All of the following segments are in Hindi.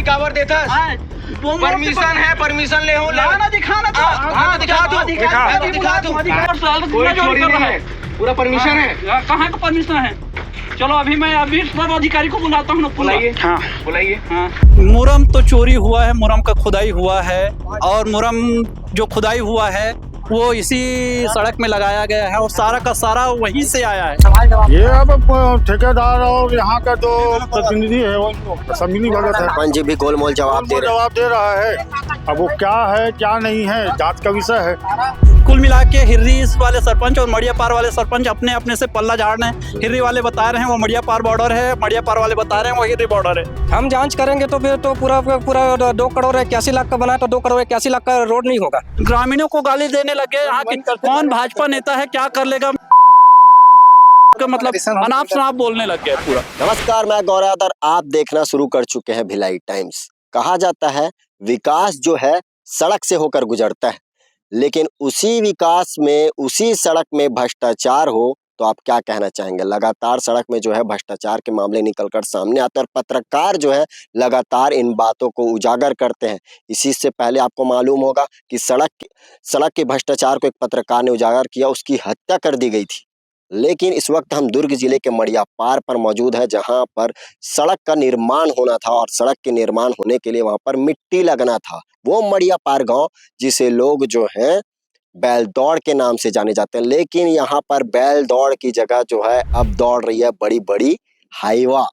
कावर देता परमिशन है, परमिशन ले हो ना दिखा ना दिखा दो कोई चोरी नहीं है, पूरा परमिशन है। कहाँ का परमिशन है? चलो अभी मैं सब अधिकारी को बुलाता हूँ। बुलाइए। हाँ बुलाइए। हाँ। मुरम तो चोरी हुआ है, मुरम का खुदाई हुआ है, और मुरम जो खुदाई हुआ है वो इसी सड़क में लगाया गया है और सारा का सारा वहीं से आया है। ये अब ठेकेदार और यहाँ का जो प्रतिनिधि है वो समीनी भगत है, पंच जी भी गोलमोल जवाब दे रहा है। अब वो क्या है क्या नहीं है जांच का विषय है। कुल मिला के हिर्री वाले सरपंच और मड़िया पार वाले सरपंच अपने अपने से पल्ला झाड़ रहे हैं। हिर्री वाले बता रहे हैं वो मड़िया पार बॉर्डर है, मड़िया पार वाले बता रहे हैं वो हिर्री बॉर्डर है। हम जांच करेंगे तो फिर तो पूरा 2 करोड़ 81 लाख का बना तो 2 करोड़ 81 लाख का रोड नहीं होगा। ग्रामीणों को गाली देने लगे, यहाँ की कौन भाजपा नेता है क्या कर लेगा, मतलब अनाप शनाप बोलने लग गए पूरा। नमस्कार, मैं गौरव, आप देखना शुरू कर चुके हैं भिलाई टाइम्स। कहा जाता है विकास जो है सड़क से होकर गुजरता है, लेकिन उसी विकास में उसी सड़क में भ्रष्टाचार हो तो आप क्या कहना चाहेंगे। लगातार सड़क में जो है भ्रष्टाचार के मामले निकलकर सामने आते हैं और पत्रकार जो है लगातार इन बातों को उजागर करते हैं। इसी से पहले आपको मालूम होगा कि सड़क के भ्रष्टाचार को एक पत्रकार ने उजागर किया, उसकी हत्या कर दी गई थी। लेकिन इस वक्त हम दुर्ग जिले के मड़िया पार पर मौजूद है, जहां पर सड़क का निर्माण होना था और सड़क के निर्माण होने के लिए वहां पर मिट्टी लगना था। वो मड़िया पार गांव जिसे लोग जो हैं बैल दौड़ के नाम से जाने जाते हैं, लेकिन यहाँ पर बैल दौड़ की जगह जो है अब दौड़ रही है बड़ी बड़ी हाईवा,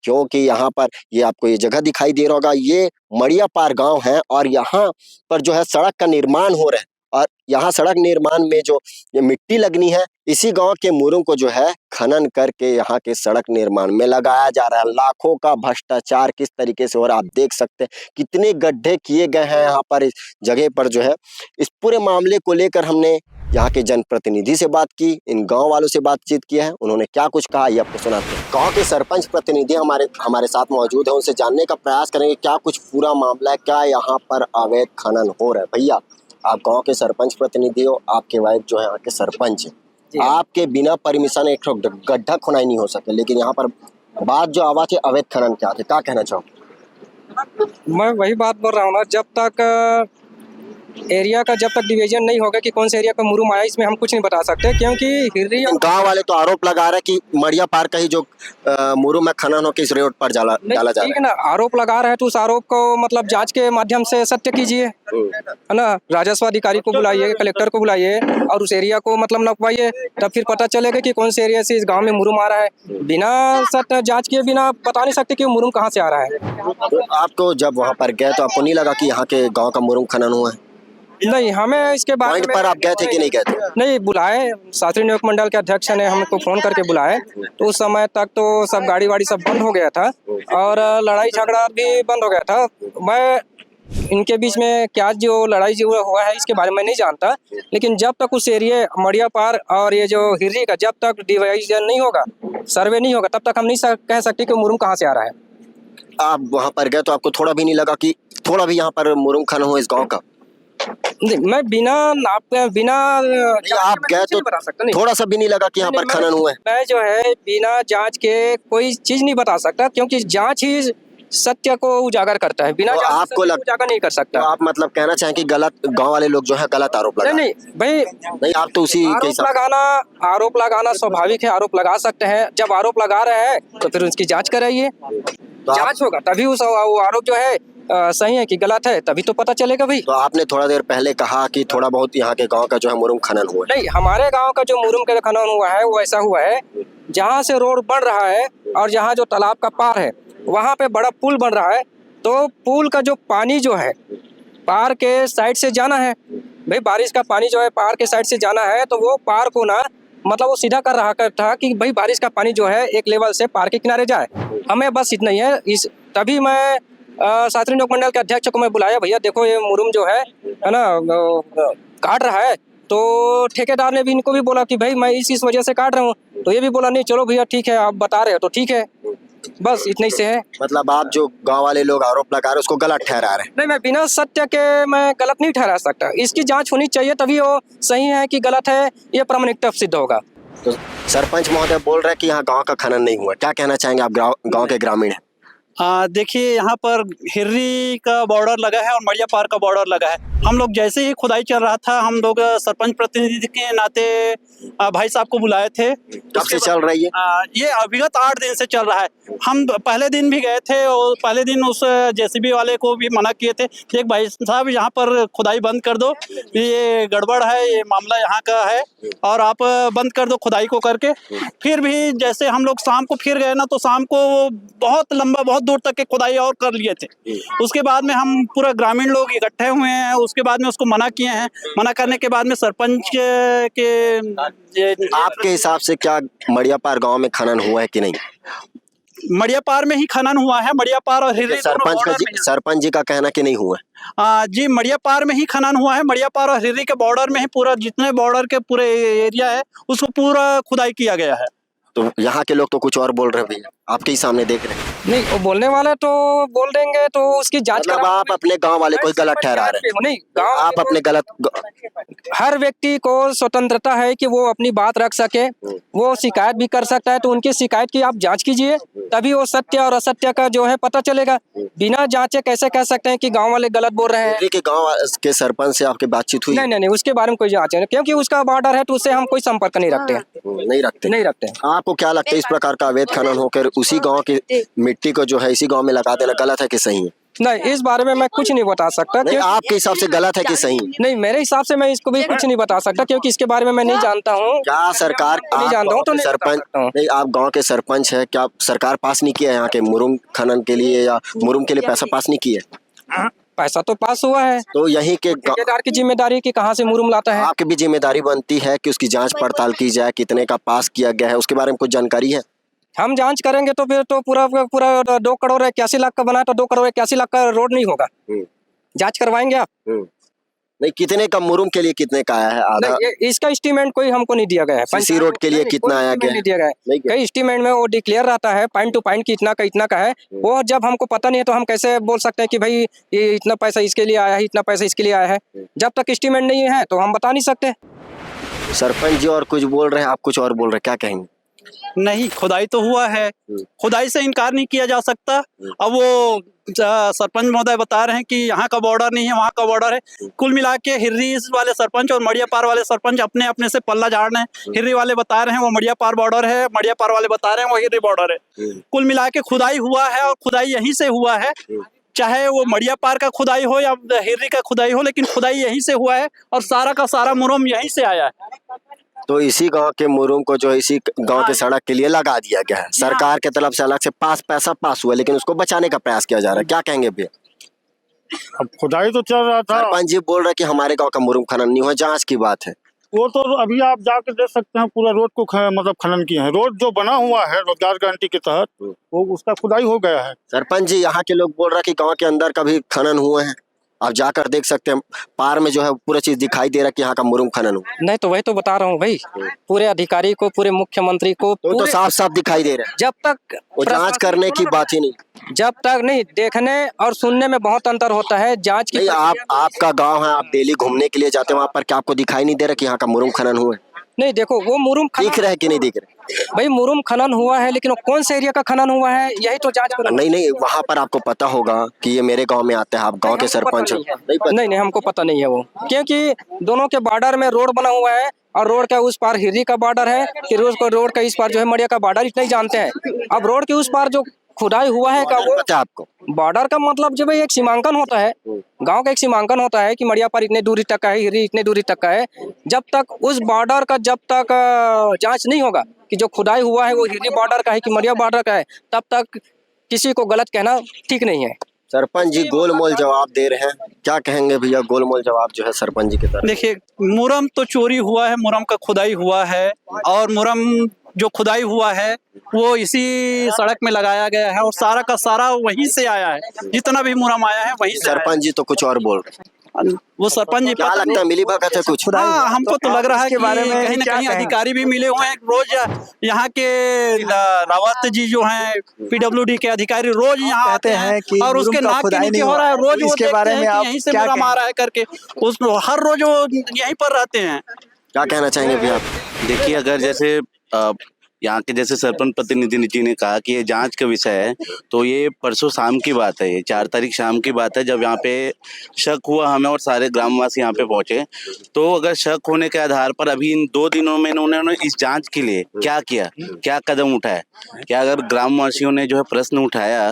क्योंकि यहाँ पर ये आपको ये जगह दिखाई दे रहा होगा, ये मड़िया पार गांव है और यहाँ पर जो है सड़क का निर्माण हो रहा है। और यहाँ सड़क निर्माण में जो ये मिट्टी लगनी है, इसी गांव के मुरुम को जो है खनन करके यहाँ के सड़क निर्माण में लगाया जा रहा है। लाखों का भ्रष्टाचार किस तरीके से हो रहा है आप देख सकते हैं, कितने गड्ढे किए गए हैं यहाँ पर इस जगह पर जो है। इस पूरे मामले को लेकर हमने यहाँ के जनप्रतिनिधि से बात की, इन गांव वालों से बातचीत किया है, उन्होंने क्या कुछ कहा ये आपको सुनाते हैं। गांव के सरपंच प्रतिनिधि हमारे साथ मौजूद है, उनसे जानने का प्रयास करेंगे क्या कुछ पूरा मामला है, क्या यहाँ पर अवैध खनन हो रहा है। भैया, आप गांव के सरपंच प्रतिनिधि हो, आपके वाइफ जो है यहाँ के सरपंच है, आपके बिना परमिशन एक गड्ढा खुनाई नहीं हो सके, लेकिन यहाँ पर बात जो आवा थी अवैध खनन क्या थे, क्या कहना चाहो। मैं वही बात बोल रहा हूँ ना, जब तक एरिया का जब तक डिवीजन नहीं होगा कि कौन से एरिया का मुरुम आया, इसमें हम कुछ नहीं बता सकते, क्योंकि हिर्री गांव वाले तो आरोप लगा रहे हैं कि मड़िया पार का ही जो मुरुम है खनन हो के इस रोड पर डाला जा रहा है ना। आरोप लगा रहे हैं तो उस आरोप को मतलब जांच के माध्यम से सत्य कीजिए, है ना। राजस्व अधिकारी को बुलाइए, कलेक्टर को बुलाइए और उस एरिया को मतलब नपवाइए, तब फिर पता चलेगा कि कौन से एरिया से इस गाँव में मुरुम आ रहा है। बिना सत्य जाँच किए बिना बता नहीं सकते कि मुरुम कहाँ से आ रहा है। तो आपको जब वहाँ पर गए तो आपको नहीं लगा कि यहाँ के गाँव का मुरुम खनन हुआ है? नहीं, हमें इसके बारे में पर आप गए थे कि नहीं गए थे? नहीं, बुलाए शास्त्री नियोग मंडल के अध्यक्ष ने हमको फोन करके बुलाए, तो उस समय तक तो सब गाड़ी वाड़ी सब बंद हो गया था और लड़ाई झगड़ा भी बंद हो गया था। मैं इनके बीच में क्या जो लड़ाई जो हुआ है इसके बारे में नहीं जानता, लेकिन जब तक उस एरिया मड़िया पार और ये जो हिर्री का जब तक डिवाइजन नहीं होगा, सर्वे नहीं होगा, तब तक हम नहीं कह सकते कि मुरुम कहाँ से आ रहा है। आप वहाँ पर गए तो आपको थोड़ा भी नहीं लगा कि थोड़ा भी यहाँ पर मुरुम खनन हो इस गाँव का? मैं बिना आप गए तो थोड़ा सा भी नहीं लगा कि यहाँ पर खनन हुआ है? मैं जो है बिना जांच के कोई चीज नहीं बता सकता, क्योंकि जांच ही सत्य को उजागर करता है, बिना तो आपको उजागर नहीं कर सकता। तो आप मतलब कहना चाहें कि गलत गांव वाले लोग जो है गलत आरोप लगा? नहीं भाई, नहीं, आप तो उसी आरोप लगाना स्वाभाविक है, आरोप लगा सकते हैं। जब आरोप लगा रहे हैं तो फिर उसकी जांच कराइए, जांच होगा तभी उस आरोप जो है सही है कि गलत है, तभी तो पता चलेगा भाई। तो आपने थोड़ा देर पहले कहा कि थोड़ा बहुत यहाँ के गांव का जो है मुरुम खनन हुआ है। नहीं, हमारे गांव का जो मुरुम का खनन हुआ है वो ऐसा हुआ है, जहाँ से रोड बन रहा है और जहाँ जो तालाब का पार है वहाँ पे बड़ा पुल बन रहा है, तो पुल का जो पानी जो है पार के साइड से जाना है भाई, बारिश का पानी जो है पार के साइड से जाना है, तो वो पार को ना मतलब वो सीधा कर रहा था कि भाई बारिश का पानी जो है एक लेवल से पार के किनारे जाए। हमें बस इतना ही है। तभी मैं शास्त्री नियोग मंडल के अध्यक्ष को मैं बुलाया, भैया देखो ये मुरुम जो है ना काट रहा है, तो ठेकेदार ने भी इनको भी बोला कि भाई मैं इस वजह से काट रहा हूँ, तो ये भी बोला नहीं चलो भैया ठीक है, आप बता रहे हो तो ठीक है, बस इतना ही से है। मतलब आप जो गांव वाले लोग आरोप लगा रहे हैं उसको गलत ठहरा रहे हैं? नहीं, मैं बिना सत्य के मैं गलत नहीं ठहरा सकता, इसकी जांच होनी चाहिए तभी वो सही है कि गलत है ये प्रामाणिकता सिद्ध होगा। तो सरपंच महोदय बोल रहे हैं कि यहाँ गांव का खनन नहीं हुआ, क्या कहना चाहेंगे आप गांव के ग्रामीण हैं? देखिए यहाँ पर हिर्री का बॉर्डर लगा है और मड़िया पार का बॉर्डर लगा है। हम लोग जैसे ही खुदाई चल रहा था, हम लोग सरपंच प्रतिनिधि के नाते भाई साहब को बुलाए थे। कब से चल रही है? ये अविगत 8 दिन से चल रहा है। हम पहले दिन भी गए थे और पहले दिन उस जेसीबी वाले को भी मना किए थे, देख भाई साहब यहाँ पर खुदाई बंद कर दो, ये गड़बड़ है, ये मामला यहाँ का है और आप बंद कर दो खुदाई को करके। फिर भी जैसे हम लोग शाम को फिर गए ना, तो शाम को बहुत लंबा, बहुत दूर तक के खुदाई और कर लिए थे। उसके बाद में हम पूरा ग्रामीण लोग इकट्ठे हुए हैं, उसके बाद में उसको मना किए हैं। मना करने के बाद में सरपंच के आपके हिसाब से क्या मड़िया पार गांव में खनन हुआ है कि नहीं? मड़िया पार में ही खनन हुआ है। मड़िया पार और हिर्री सरपंच जी का कहना कि नहीं हुआ है। जी मड़िया पार में ही खनन हुआ है। मड़िया पार और हिर्री के बॉर्डर में ही पूरा, जितने बॉर्डर के पूरे एरिया है उसको पूरा खुदाई किया गया है। तो यहाँ के लोग तो कुछ और बोल रहे हैं भैया, आपके ही सामने देख रहे हैं। नहीं, वो बोलने वाला तो बोल देंगे, तो उसकी जांच मतलब आप अपने गांव वाले को गलत ठहरा रहे हैं। नहीं, गांव आप अपने गलत हर व्यक्ति को स्वतंत्रता है कि वो अपनी बात रख सके, वो शिकायत भी कर सकता है। तो उनकी शिकायत की आप जांच कीजिए, तभी वो सत्य और असत्य का जो है पता चलेगा। बिना जांचे कैसे कह सकते हैं कि गांव वाले गलत बोल रहे हैं? के गांव के सरपंच से आपकी बातचीत हुई? नहीं, उसके बारे में कोई जांच नहीं, क्योंकि उसका बॉर्डर है तो उससे हम कोई संपर्क नहीं रखते। नहीं रखते। आपको क्या लगता है इस प्रकार का अवैध खनन होकर उसी गांव की मिट्टी को जो है इसी गांव में लगा देना गलत है कि सही है? नहीं, इस बारे में मैं कुछ नहीं बता सकता। नहीं, आपके हिसाब से गलत है कि सही? नहीं, मेरे हिसाब से मैं इसको भी कुछ नहीं बता सकता, क्योंकि इसके बारे में मैं नहीं जानता हूँ। क्या सरकार नहीं जानता हूँ तो नहीं सरपंच नहीं, आप गांव के सरपंच है, क्या सरकार पास नहीं किया यहाँ के मुरुम खनन के लिए या मुरुम के लिए पैसा पास नहीं किया? पैसा तो पास हुआ है, तो यहीं के ठेकेदार की जिम्मेदारी की कहाँ से मुरुम लाता है? आपकी भी जिम्मेदारी बनती है कि उसकी जांच पड़ताल की जाए, कितने का पास किया गया है, उसके बारे में कुछ जानकारी है? हम जांच करेंगे तो फिर तो पूरा 2 करोड़ 81 लाख का बना, तो 2 करोड़ 81 लाख का रोड नहीं होगा। जांच करवाएंगे आप? नहीं, कितने का मुरुम के लिए कितने का आया है? आधा इसका एस्टीमेट कोई हमको नहीं दिया गया है। सीसी रोड के लिए कितना आया गया? नहीं दिया गया है। कई एस्टीमेट में वो डिक्लेयर रहता है पॉइंट टू पॉइंट की इतना का है। वो जब हमको पता नहीं है तो हम कैसे बोल सकते हैं कि भाई ये इतना पैसा इसके लिए आया है, इतना पैसा इसके लिए आया है? जब तक एस्टीमेट नहीं है तो हम बता नहीं सकते। सरपंच जी और कुछ बोल रहे हैं, आप कुछ और बोल रहे हैं, क्या कहेंगे? नहीं, खुदाई तो हुआ है, खुदाई से इनकार नहीं किया जा सकता। अब वो सरपंच महोदय बता रहे हैं कि यहाँ का बॉर्डर नहीं है, वहाँ का बॉर्डर है। कुल मिला के हिर्री वाले सरपंच और मड़िया पार वाले सरपंच अपने अपने से पल्ला झाड़ रहे हैं। हिर्री वाले बता रहे हैं वो मड़िया पार बॉर्डर है, मड़िया पार वाले बता रहे हैं वो हिर्री बॉर्डर है। कुल मिला के खुदाई हुआ है और खुदाई यहीं से हुआ है, चाहे वो मड़िया पार का खुदाई हो या हिर्री का खुदाई हो, लेकिन खुदाई यहीं से हुआ है और सारा का सारा मुरुम यहीं से आया है। तो इसी गांव के मुरुम को जो इसी गांव के सड़क के लिए लगा दिया गया है। सरकार के तरफ से अलग से पैसा पास हुआ, लेकिन उसको बचाने का प्रयास किया जा रहा है। क्या कहेंगे भैया? अब खुदाई तो चल रहा था। सरपंच जी बोल रहे कि हमारे गांव का मुरुम खनन नहीं हुआ, जांच की बात है। वो तो अभी आप जाकर देख सकते हैं, पूरा रोड को मतलब खनन किए हैं। रोड जो बना हुआ है रोजगार गारंटी के तहत, वो उसका खुदाई हो गया है। सरपंच जी, यहाँ के लोग बोल रहे कि गाँव के अंदर कभी खनन हुए हैं, आप जाकर देख सकते हैं। पार में जो है पूरा चीज दिखाई दे रहा है कि यहाँ का मुरुम खनन हुआ। नहीं, तो वही तो बता रहा हूँ भाई, पूरे अधिकारी को, पूरे मुख्यमंत्री को तो साफ साफ दिखाई दे रहा है। जब तक वो जांच करने की बात ही नहीं। जब तक नहीं, देखने और सुनने में बहुत अंतर होता है। जांच की आपका गांव है, आप डेली घूमने के लिए जाते हैं वहाँ पर, क्या आपको दिखाई नहीं दे रहा कि यहाँ का मुरुम खनन हुआ है? नहीं, देखो वो मुरुम दिख रहा है कि नहीं दिख रहा? भाई मुरुम खनन हुआ है, लेकिन वो कौन से एरिया का खनन हुआ है यही तो जांच करो। नहीं, वहाँ पर आपको पता होगा कि ये मेरे गांव में आता है, आप गांव के सरपंच हो। नहीं, हमको पता नहीं है वो, क्योंकि दोनों के बॉर्डर में रोड बना हुआ है और रोड का उस पार हिर्री का बॉर्डर है, फिर उसको रोड का इस पार जो है मड़िया का बॉर्डर, इतना ही जानते हैं। अब रोड के उस पार जो खुदाई हुआ है का वो आपको बॉर्डर का मतलब जो भाई एक सीमांकन होता है, गांव का एक सीमांकन होता है कि मड़िया पर इतने दूरी तक का है, हिर्री इतने दूरी तक का है। जब तक उस बॉर्डर का जब तक जांच नहीं होगा कि जो खुदाई हुआ है वो हिर्री बॉर्डर का है कि मड़िया बॉर्डर का है, तब तक किसी को गलत कहना ठीक नहीं है। सरपंच जी गोलमोल जवाब दे रहे हैं, क्या कहेंगे भैया? गोलमोल जवाब जो है सरपंच जी की तरफ। देखिए, मुरुम तो चोरी हुआ है, मुरुम का खुदाई हुआ है और मुरुम जो खुदाई हुआ है वो इसी सड़क में लगाया गया है और सारा का सारा वहीं से आया है। जितना भी मुरुम आया है वहीं से। सरपंच जी तो कुछ और बोल रहे हैं। वो सरपंच जी क्या लगता है, मिली भगत है कुछ? हाँ, हमको तो लग रहा है कि कहीं ना कहीं अधिकारी भी मिले हुए हैं। रोज यहाँ के रावत जी जो हैं पीडब्ल्यूडी के अधिकारी रोज यहाँ आते हैं और उसके नाक के नीचे हो रहा है। रोज वो देखते हैं कि यहीं से मुरुम आ रहा है करके, उसमें हर रोज वो यहीं पर रहते हैं। क्या कहना चाहेंगे भैया? देखिए, अगर जैसे यहाँ के जैसे सरपंच प्रतिनिधि जी ने कहा कि ये जांच का विषय है, तो ये परसों शाम की बात है, ये 4 तारीख शाम की बात है, जब यहाँ पे शक हुआ हमें और सारे ग्रामवासी यहाँ पे पहुंचे। तो अगर शक होने के आधार पर अभी इन 2 दिनों में उन्होंने इस जांच के लिए क्या किया, क्या कदम उठाया, क्या अगर ग्रामवासियों ने जो है प्रश्न उठाया,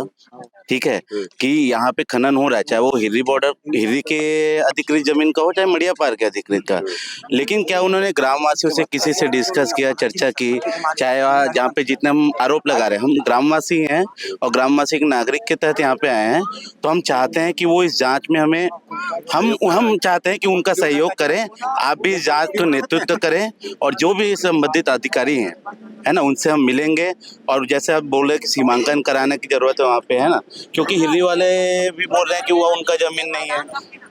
ठीक है, कि यहाँ पे खनन हो रहा है, चाहे वो हिर्री के अधिकृत जमीन का हो, चाहे मड़िया पार के अधिकृत का, लेकिन क्या उन्होंने ग्रामवासियों से किसी से डिस्कस किया, चर्चा की? चाहे जहाँ पे जितने हम आरोप लगा रहे हैं, हम ग्रामवासी हैं और ग्रामवासी के नागरिक के तहत यहाँ पे आए हैं, तो हम चाहते हैं कि वो इस जांच में हमें हम चाहते हैं कि उनका सहयोग करें, आप भी इस जांच को नेतृत्व करें और जो भी संबंधित अधिकारी हैं, है ना, उनसे हम मिलेंगे। और जैसे आप बोल रहे हैं कि सीमांकन कराने की जरूरत है वहाँ पे, है ना, क्योंकि हिर्री वाले भी बोल रहे हैं कि वो उनका जमीन नहीं है,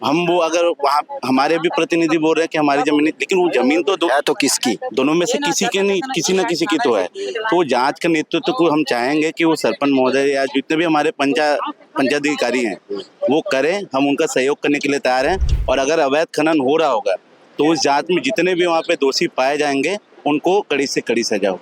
हम वो अगर वहाँ हमारे भी प्रतिनिधि बोल रहे हैं कि हमारी जमीन नहीं, लेकिन वो जमीन तो है तो किसकी? दोनों में से किसी के नहीं, किसी न किसी की तो है। तो जांच का नेतृत्व को हम चाहेंगे कि वो सरपंच महोदय या जितने भी हमारे पंचाधिकारी हैं वो करें, हम उनका सहयोग करने के लिए तैयार हैं। और अगर अवैध खनन हो रहा होगा तो उस जांच में जितने भी वहाँ पे दोषी पाए जाएंगे उनको कड़ी से कड़ी सजा हो।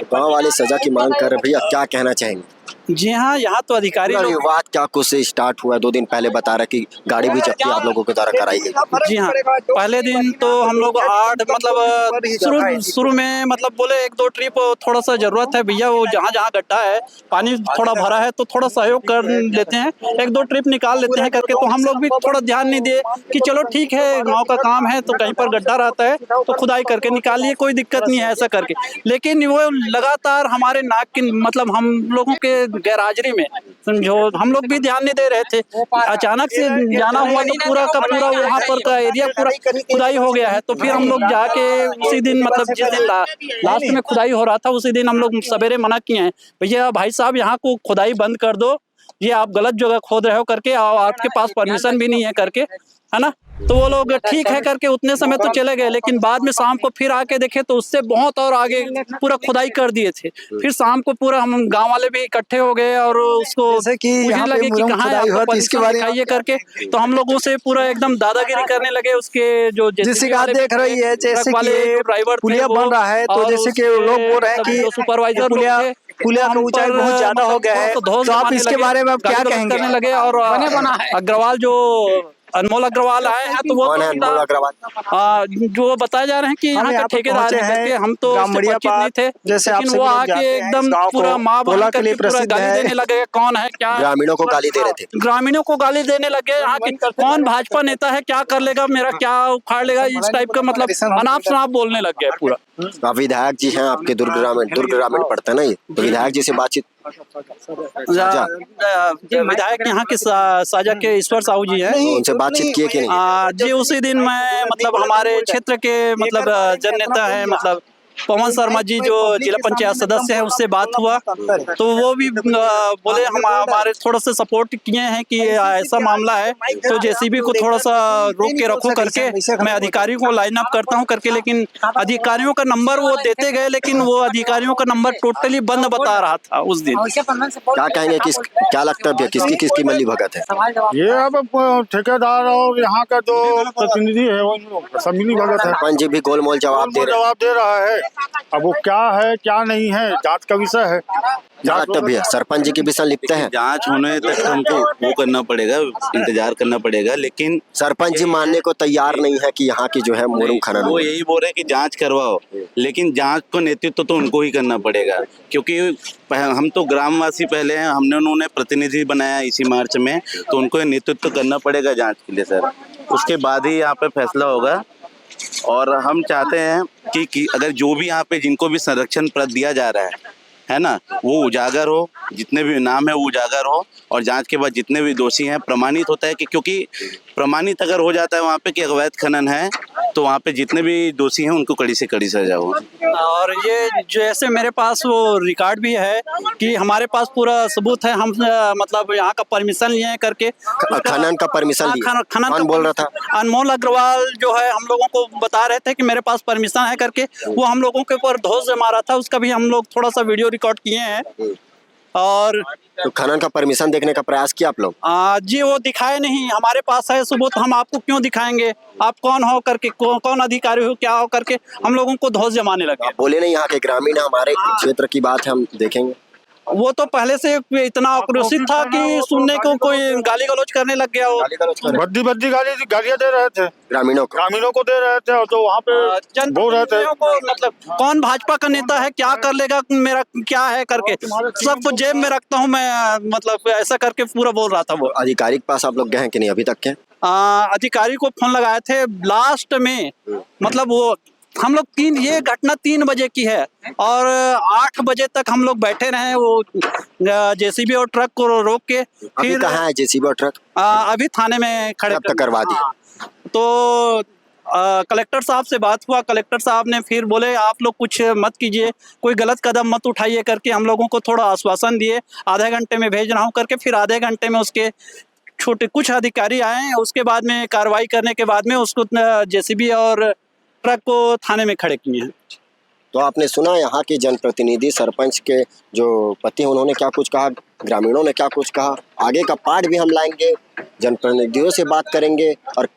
गाँव वाले सजा की मांग कर रहे, भैया क्या कहना चाहेंगे? जी हाँ, यहाँ तो अधिकारी लोग, विवाद क्या कुछ से स्टार्ट हुआ? 2 दिन पहले बता रहा कि गाड़ी भी जब्ती आप लोगों के द्वारा कराई गई। जी हाँ, पहले दिन तो हम लोग 8 मतलब शुरू में मतलब बोले 1-2 ट्रिप थोड़ा सा जरूरत है भैया, वो जहाँ जहाँ गड्ढा है, पानी थोड़ा भरा है तो थोड़ा सहयोग कर लेते हैं, 1-2 ट्रिप निकाल लेते हैं करके। तो हम लोग भी थोड़ा ध्यान नहीं दिए कि चलो ठीक है, गाँव का काम है तो कहीं पर गड्ढा रहता है तो खुदाई करके निकालिए, कोई दिक्कत नहीं है, ऐसा करके। लेकिन वो लगातार हमारे नाक की मतलब हम लोगों के गैरहाजिरी में, समझो, हम लोग भी ध्यान नहीं दे रहे थे, अचानक से जाना हुआ तो पूरा का पूरा वहाँ पर का एरिया पूरा खुदाई हो गया है। तो फिर हम लोग जाके उसी दिन मतलब जिस दिन लास्ट में खुदाई हो रहा था उसी दिन हम लोग सवेरे मना किए हैं, भैया भाई साहब यहाँ को खुदाई बंद कर दो, ये आप गलत जगह खोद रहे हो करके, आपके पास परमिशन भी नहीं है करके, है ना। तो वो लोग ठीक है करके उतने समय तो चले गए, लेकिन बाद में शाम को फिर आके देखे तो उससे बहुत और आगे पूरा खुदाई कर दिए थे। फिर शाम को पूरा हम गांव वाले भी इकट्ठे हो गए और उसको पूछने लगे कि कहाँ है आपको परमिशन दिखाइए करके। तो हम लोगों से पूरा एकदम दादागिरी करने लगे। उसके जो जैसे आप देख रही है, जैसे कि ड्राइवर पुलिया बन रहा है, तो जैसे कि लोग बोल रहे हैं कि सुपरवाइजर पुलिया का ऊंचाई बहुत ज्यादा हो गया है, तो आप इसके बारे में क्या कहेंगे? करने लगे। और अग्रवाल जो अनमोल अग्रवाल आए हैं, तो वो जो बताए जा रहे हैं कि यहाँ का ठेकेदार है करके, हम तो उससे परिचित नहीं थे, लेकिन वो आके एकदम पूरा माँ बाप करके पूरा गाली देने लगे, कौन है क्या, ग्रामीणों को गाली दे रहे थे, ग्रामीणों को गाली देने लगे, यहाँ की कौन भाजपा नेता है, क्या कर लेगा, मेरा क्या उखाड़ लेगा, इस टाइप का मतलब अनाप शनाप बोलने लग गए पूरा। विधायक जी हैं आपके दुर्ग ग्रामीण पड़ता है ना ये, तो विधायक जी से बातचीत, विधायक यहाँ के साजा के ईश्वर साहू जी हैं, उनसे बातचीत किए कि नहीं? जी उसी दिन मैं मतलब हमारे क्षेत्र के मतलब जन नेता है मतलब पवन शर्मा जी जो जिला पंचायत सदस्य है, उससे बात हुआ तो वो भी बोले हमारे थोड़ा सा सपोर्ट किए हैं कि ऐसा मामला है तो जेसीबी को थोड़ा सा रोक के रखो करके, मैं अधिकारियों को लाइन अप करता हूं करके। लेकिन अधिकारियों का नंबर वो देते गए, लेकिन वो अधिकारियों का नंबर टोटली बंद बता रहा था उस दिन। क्या कहेंगे, क्या लगता है किसकी किसकी मिली भगत है? ये अब ठेकेदार और यहाँ का जो प्रतिनिधि है वो सब मिली भगत है। सरपंच जी भी गोलमोल जवाब दे रहा है। अब वो क्या है क्या नहीं है, जांच का विषय है। भैया सरपंच जी के विषय लिखते हैं, जांच होने तक हमको वो करना पड़ेगा, इंतजार करना पड़ेगा। लेकिन सरपंच जी मानने को तैयार नहीं है कि यहाँ की जो है मुरुम खनन, वो यही बोल रहे हैं कि जांच करवाओ, लेकिन जांच को नेतृत्व तो उनको ही करना पड़ेगा, क्योंकि हम तो ग्रामवासी पहले हैं, उन्होंने प्रतिनिधि बनाया इसी मार्च में, तो उनको नेतृत्व करना पड़ेगा जांच के लिए सर, उसके बाद ही यहाँ पे फैसला होगा। और हम चाहते हैं कि अगर जो भी यहाँ पे जिनको भी संरक्षण पद दिया जा रहा है ना, वो उजागर हो, जितने भी नाम है वो उजागर हो, और जांच के बाद जितने भी दोषी हैं प्रमाणित होता है कि, क्योंकि प्रमाणित अगर हो जाता है वहाँ पे कि अवैध खनन है, तो वहाँ पे जितने भी दोषी हैं उनको कड़ी से कड़ी सजा हो। और ये जैसे मेरे पास वो रिकॉर्ड भी है कि हमारे पास पूरा सबूत है, हम मतलब यहाँ का परमिशन लिए करके, खनन का परमिशन खनन कौन बोल रहा था? अनमोल अग्रवाल जो है हम लोगों को बता रहे थे कि मेरे पास परमिशन है करके, वो हम लोगों के ऊपर धौंस जमा रहा था, उसका भी हम लोग थोड़ा सा वीडियो रिकॉर्ड किए हैं। और तो खनन का परमिशन देखने का प्रयास किया आप लोग? जी वो दिखाए नहीं, हमारे पास है सबूत, हम आपको क्यों दिखाएंगे? आप कौन हो करके, कौन अधिकारी हो, क्या हो करके हम लोगों को धौंस जमाने लगे। आप बोले नहीं यहाँ के ग्रामीण है, हमारे क्षेत्र की बात है, हम देखेंगे। वो तो पहले से इतना आक्रोशित था कि सुनने को कोई गाली गलौज करने लग गया। वो बद्दी गालियां दे रहे थे ग्रामीणों को दे रहे थे, और जो वहाँ पे बोल रहे थे को, मतलब कौन भाजपा का नेता है, क्या कर लेगा, मेरा क्या है करके सबको जेब में रखता हूँ मैं, मतलब ऐसा करके पूरा बोल रहा था वो। अधिकारी के पास आप लोग गए हैं कि नहीं अभी तक के? अधिकारी को फोन लगाए थे लास्ट में, मतलब वो हम लोग ये घटना 3 बजे की है और 8 बजे तक हम लोग बैठे रहे, वो जेसीबी और ट्रक को रोक के। अभी कहाँ है जेसीबी और ट्रक? अभी थाने में खड़े करवा दिए। तो कलेक्टर साहब से बात हुआ, कलेक्टर साहब ने फिर बोले आप लोग कुछ मत कीजिए, कोई गलत कदम मत उठाइए करके हम लोगों को थोड़ा आश्वासन दिए, आधे घंटे में भेज रहा हूँ करके। फिर आधे घंटे में उसके छोटे कुछ अधिकारी आए, उसके बाद में कार्रवाई करने के बाद में उसको जेसीबी और ट्रक को थाने में खड़े किए हैं। तो आपने सुना यहाँ के जनप्रतिनिधि सरपंच के जो पति हैं उन्होंने क्या कुछ कहा, ग्रामीणों ने क्या कुछ कहा, आगे का पार्ट भी हम लाएंगे, जनप्रतिनिधियों से बात करेंगे और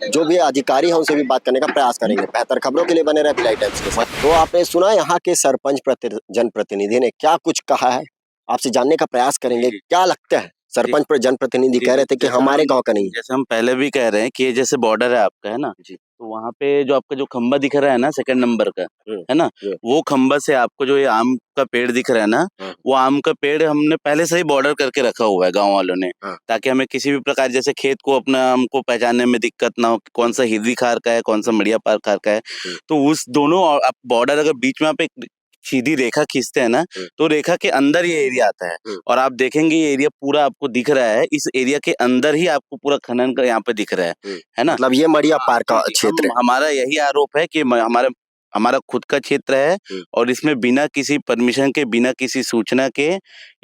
जो भी अधिकारी हैं उनसे भी बात करने का प्रयास करेंगे। बेहतर खबरों के लिए बने रहे भिलाई टाइम्स के साथ। तो आपने सुना यहाँ के सरपंच जनप्रतिनिधि ने क्या कुछ कहा है, आपसे जानने का प्रयास करेंगे। क्या लगता है, सरपंच पर जनप्रतिनिधि कह रहे थे कि हमारे गांव का नहीं, जैसे हम पहले भी कह रहे हैं कि ये जैसे बॉर्डर है आपका, है ना जी, तो वहाँ पे जो आपका जो खंबा दिख रहा है ना 2 नंबर का, है ना, वो खंबा से आपको जो ये आम का पेड़ दिख रहा है ना, वो आम का पेड़ हमने पहले से ही बॉर्डर करके रखा हुआ है गांव वालों ने, ताकि हमें किसी भी प्रकार जैसे खेत को अपना हमको पहचानने में दिक्कत ना हो, कौन सा हिरवी खार का है, कौन सा मड़िया पार खार का है। तो उस दोनों बॉर्डर अगर बीच में आप एक सीधी रेखा खींचते हैं ना, तो रेखा के अंदर ये एरिया आता है और आप देखेंगे ये एरिया पूरा आपको दिख रहा है, इस एरिया के अंदर ही आपको पूरा खनन का यहाँ पे दिख रहा है ना, मतलब ये मड़िया पार का क्षेत्र है। हमारा यही आरोप है कि हमारा खुद का क्षेत्र है और इसमें बिना किसी परमिशन के, बिना किसी सूचना के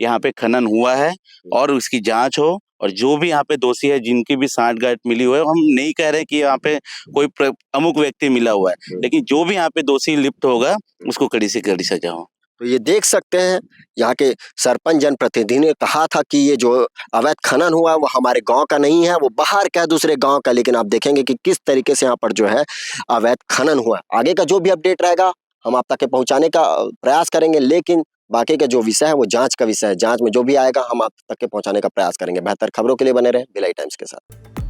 यहाँ पे खनन हुआ है और उसकी जांच हो, और जो भी यहाँ पे दोषी है, जिनकी भी सांठगांठ मिली हुई है, हम नहीं कह रहे कि यहाँ पे कोई प्रमुख व्यक्ति मिला हुआ है, लेकिन जो भी यहाँ पे दोषी लिप्त होगा उसको कड़ी से कड़ी सजा हो। तो ये देख सकते हैं यहाँ के सरपंच जनप्रतिनिधि ने कहा था कि ये जो अवैध खनन हुआ वो हमारे गांव का नहीं है, वो बाहर का दूसरे गांव का, लेकिन आप देखेंगे कि किस तरीके से यहाँ पर जो है अवैध खनन हुआ। आगे का जो भी अपडेट रहेगा हम आप तक पहुंचाने का प्रयास करेंगे, लेकिन बाकी का जो विषय है वो जांच का विषय है। जांच में जो भी आएगा हम आप तक के पहुंचाने का प्रयास करेंगे। बेहतर खबरों के लिए बने रहे भिलाई टाइम्स के साथ।